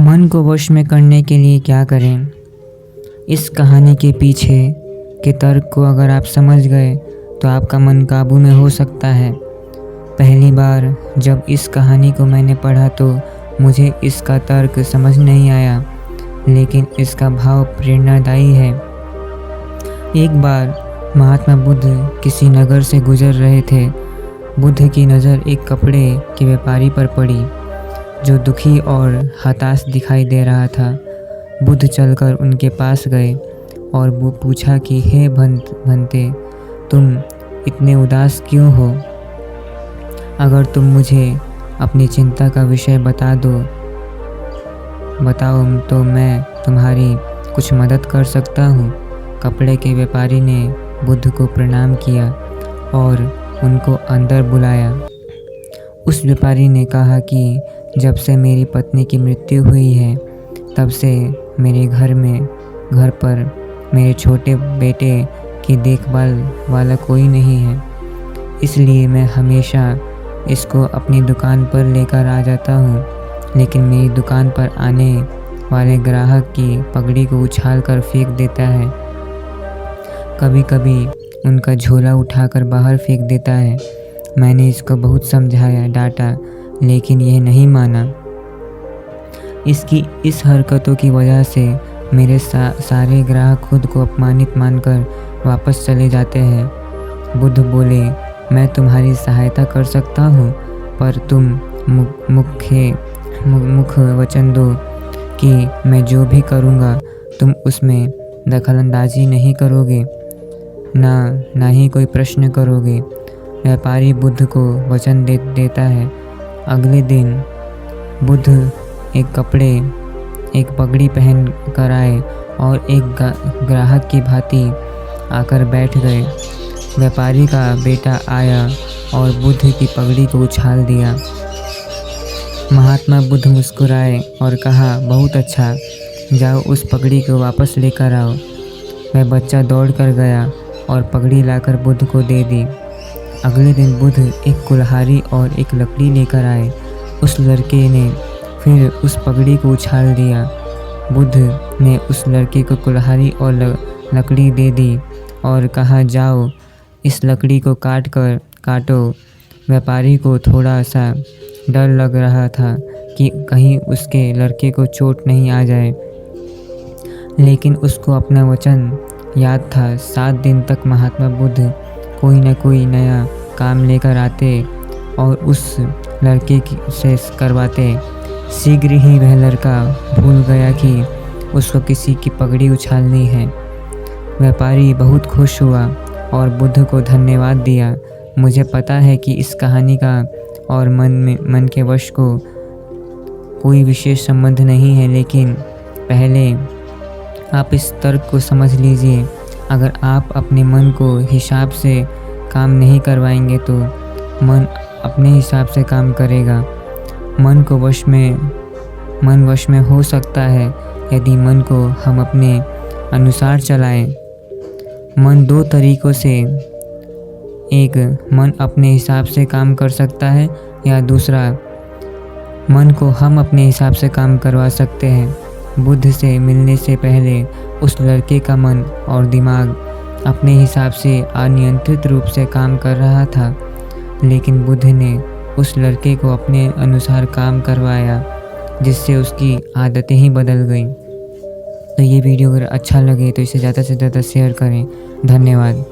मन को वश में करने के लिए क्या करें? इस कहानी के पीछे के तर्क को अगर आप समझ गए तो आपका मन काबू में हो सकता है। पहली बार जब इस कहानी को मैंने पढ़ा तो मुझे इसका तर्क समझ नहीं आया, लेकिन इसका भाव प्रेरणादायी है। एक बार महात्मा बुद्ध किसी नगर से गुजर रहे थे। बुद्ध की नज़र एक कपड़े के व्यापारी पर पड़ी जो दुखी और हताश दिखाई दे रहा था। बुद्ध चलकर उनके पास गए और वो पूछा कि हे भंते, तुम इतने उदास क्यों हो? अगर तुम मुझे अपनी चिंता का विषय बताओ तो मैं तुम्हारी कुछ मदद कर सकता हूँ। कपड़े के व्यापारी ने बुद्ध को प्रणाम किया और उनको अंदर बुलाया। उस व्यापारी ने कहा कि जब से मेरी पत्नी की मृत्यु हुई है तब से मेरे घर पर मेरे छोटे बेटे की देखभाल वाला कोई नहीं है, इसलिए मैं हमेशा इसको अपनी दुकान पर लेकर आ जाता हूँ, लेकिन मेरी दुकान पर आने वाले ग्राहक की पगड़ी को उछाल कर फेंक देता है। कभी कभी उनका झोला उठाकर बाहर फेंक देता है। मैंने इसको बहुत समझाया, डांटा, लेकिन यह नहीं माना। इसकी इस हरकतों की वजह से मेरे सारे ग्राहक खुद को अपमानित मानकर वापस चले जाते हैं। बुद्ध बोले, मैं तुम्हारी सहायता कर सकता हूँ, पर तुम मुख वचन दो कि मैं जो भी करूँगा तुम उसमें दखलंदाजी नहीं करोगे, ना ही कोई प्रश्न करोगे। व्यापारी बुद्ध को वचन देता है। अगले दिन बुद्ध एक पगड़ी पहन कर आए और एक ग्राहक की भांति आकर बैठ गए। व्यापारी का बेटा आया और बुद्ध की पगड़ी को उछाल दिया। महात्मा बुद्ध मुस्कुराए और कहा, बहुत अच्छा, जाओ उस पगड़ी को वापस लेकर आओ। वह बच्चा दौड़ कर गया और पगड़ी लाकर बुद्ध को दे दी। अगले दिन बुद्ध एक कुल्हाड़ी और एक लकड़ी लेकर आए। उस लड़के ने फिर उस पगड़ी को उछाल दिया। बुद्ध ने उस लड़के को कुल्हाड़ी और लकड़ी दे दी और कहा, जाओ इस लकड़ी को काटो। व्यापारी को थोड़ा सा डर लग रहा था कि कहीं उसके लड़के को चोट नहीं आ जाए, लेकिन उसको अपना वचन याद था। 7 दिन तक महात्मा बुद्ध कोई न कोई नया काम लेकर आते और उस लड़के से करवाते। शीघ्र ही वह लड़का भूल गया कि उसको किसी की पगड़ी उछालनी है। व्यापारी बहुत खुश हुआ और बुद्ध को धन्यवाद दिया। मुझे पता है कि इस कहानी का और मन के वश को कोई विशेष संबंध नहीं है, लेकिन पहले आप इस तर्क को समझ लीजिए। अगर आप अपने मन को हिसाब से काम नहीं करवाएंगे तो मन अपने हिसाब से काम करेगा। मन वश में हो सकता है यदि मन को हम अपने अनुसार चलाएं। मन 2 तरीकों से, एक मन अपने हिसाब से काम कर सकता है या दूसरा मन को हम अपने हिसाब से काम करवा सकते हैं। बुद्ध से मिलने से पहले उस लड़के का मन और दिमाग अपने हिसाब से अनियंत्रित रूप से काम कर रहा था, लेकिन बुद्ध ने उस लड़के को अपने अनुसार काम करवाया, जिससे उसकी आदतें ही बदल गईं। तो ये वीडियो अगर अच्छा लगे तो इसे ज़्यादा से ज़्यादा शेयर करें। धन्यवाद।